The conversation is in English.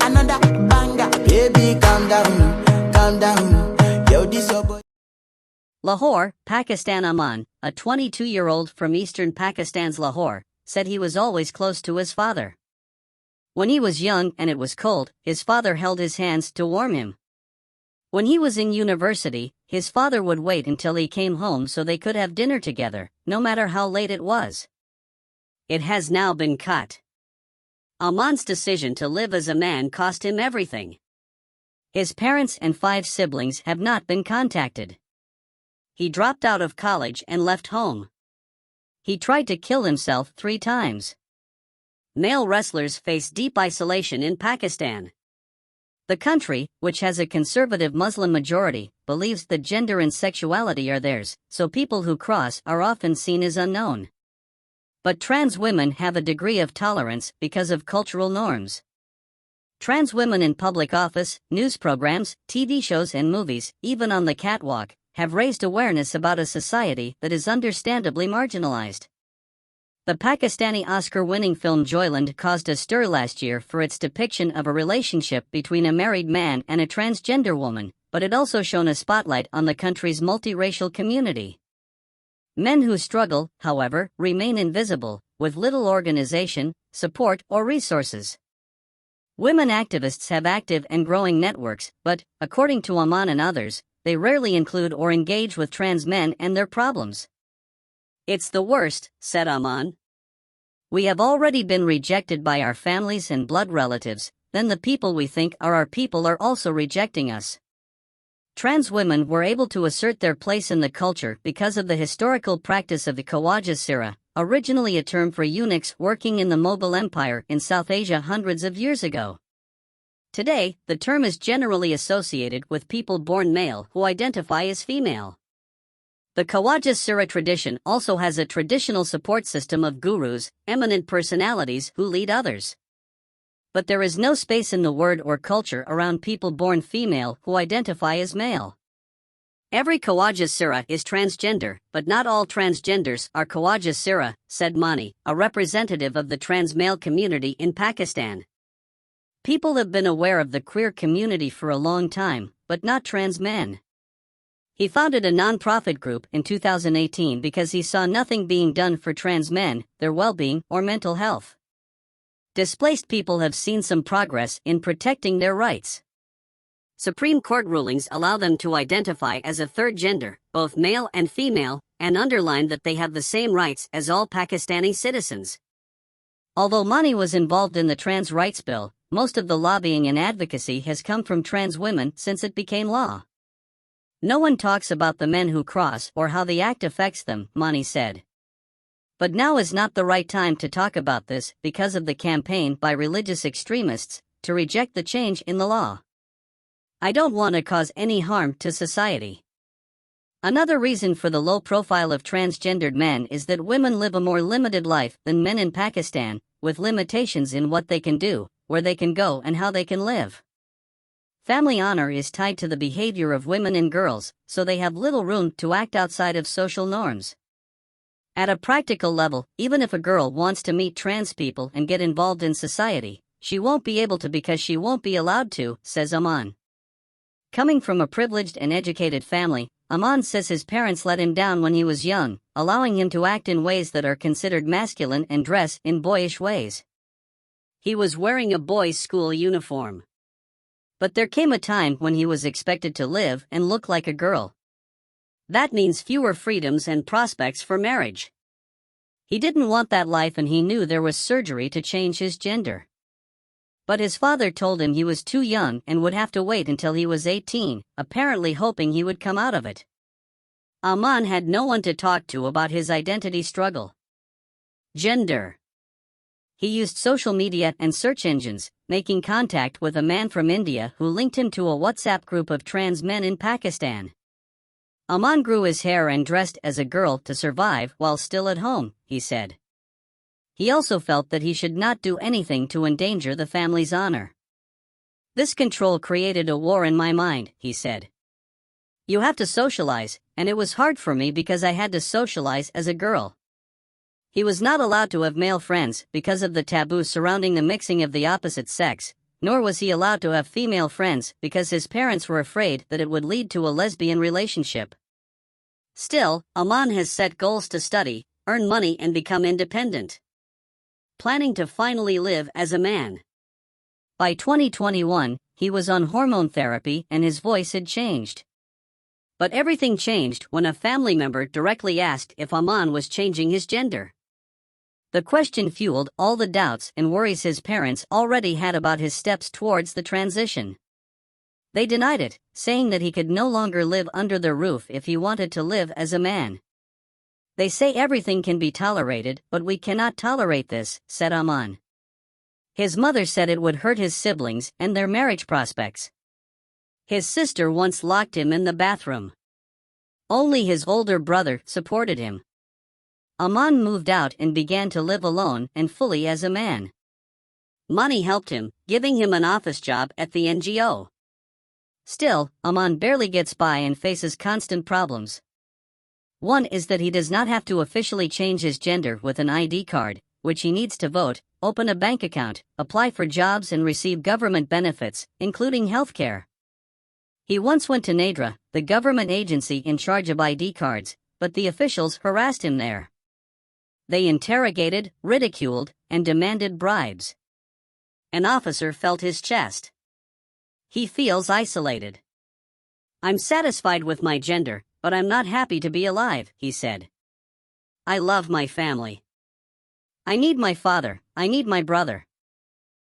another banger. Baby, calm down, calm down. Yo, this your boy. Lahore, Pakistan. Aman, a 22-year-old from eastern Pakistan's Lahore, said he was always close to his father. When he was young and it was cold, his father held his hands to warm him. When he was in university, his father would wait until he came home so they could have dinner together, no matter how late it was. It has now been cut. Aman's decision to live as a man cost him everything. His parents and 5 siblings have not been contacted. He dropped out of college and left home. He tried to kill himself 3 times. Male wrestlers face deep isolation in Pakistan. The country, which has a conservative Muslim majority, believes that gender and sexuality are theirs, so people who cross are often seen as unknown. But trans women have a degree of tolerance because of cultural norms. Trans women in public office, news programs, TV shows and movies, even on the catwalk, have raised awareness about a society that is understandably marginalized. The Pakistani Oscar-winning film Joyland caused a stir last year for its depiction of a relationship between a married man and a transgender woman, but it also shone a spotlight on the country's multiracial community. Men who struggle, however, remain invisible, with little organization, support, or resources. Women activists have active and growing networks, but, according to Aman and others, they rarely include or engage with trans men and their problems. "It's the worst," said Aman. "We have already been rejected by our families and blood relatives, then the people we think are our people are also rejecting us." Trans women were able to assert their place in the culture because of the historical practice of the Khawaja Sira, originally a term for eunuchs working in the Mughal Empire in South Asia hundreds of years ago. Today, the term is generally associated with people born male who identify as female. The Khawaja Sira tradition also has a traditional support system of gurus, eminent personalities who lead others. But there is no space in the word or culture around people born female who identify as male. Every Khawaja Sira is transgender, but not all transgenders are Khawaja Sira, said Mani, a representative of the trans male community in Pakistan. People have been aware of the queer community for a long time, but not trans men. He founded a non-profit group in 2018 because he saw nothing being done for trans men, their well-being, or mental health. Displaced people have seen some progress in protecting their rights. Supreme Court rulings allow them to identify as a third gender, both male and female, and underline that they have the same rights as all Pakistani citizens. Although Mani was involved in the trans rights bill, most of the lobbying and advocacy has come from trans women since it became law. "No one talks about the men who cross or how the act affects them," Mani said. "But now is not the right time to talk about this because of the campaign by religious extremists to reject the change in the law. I don't want to cause any harm to society." Another reason for the low profile of transgendered men is that women live a more limited life than men in Pakistan, with limitations in what they can do, where they can go, and how they can live. Family honor is tied to the behavior of women and girls, so they have little room to act outside of social norms. At a practical level, even if a girl wants to meet trans people and get involved in society, she won't be able to because she won't be allowed to, says Aman. Coming from a privileged and educated family, Aman says his parents let him down when he was young, allowing him to act in ways that are considered masculine and dress in boyish ways. He was wearing a boys' school uniform. But there came a time when he was expected to live and look like a girl. That means fewer freedoms and prospects for marriage. He didn't want that life and he knew there was surgery to change his gender. But his father told him he was too young and would have to wait until he was 18, apparently hoping he would come out of it. Aman had no one to talk to about his identity struggle. Gender. He used social media and search engines, making contact with a man from India who linked him to a WhatsApp group of trans men in Pakistan. Aman grew his hair and dressed as a girl to survive while still at home, he said. He also felt that he should not do anything to endanger the family's honor. "This control created a war in my mind," he said. "You have to socialize, and it was hard for me because I had to socialize as a girl." He was not allowed to have male friends because of the taboo surrounding the mixing of the opposite sex, nor was he allowed to have female friends because his parents were afraid that it would lead to a lesbian relationship. Still, Aman has set goals to study, earn money and become independent, planning to finally live as a man. By 2021, he was on hormone therapy and his voice had changed. But everything changed when a family member directly asked if Aman was changing his gender. The question fueled all the doubts and worries his parents already had about his steps towards the transition. They denied it, saying that he could no longer live under their roof if he wanted to live as a man. They say everything can be tolerated, but we cannot tolerate this, said Aman. His mother said it would hurt his siblings and their marriage prospects. His sister once locked him in the bathroom. Only his older brother supported him. Aman moved out and began to live alone and fully as a man. Money helped him, giving him an office job at the NGO. Still, Aman barely gets by and faces constant problems. One is that he does not have to officially change his gender with an ID card, which he needs to vote, open a bank account, apply for jobs and receive government benefits, including healthcare. He once went to NADRA, the government agency in charge of ID cards, but the officials harassed him there. They interrogated, ridiculed, and demanded bribes. An officer felt his chest. He feels isolated. I'm satisfied with my gender, but I'm not happy to be alive, he said. I love my family. I need my father, I need my brother.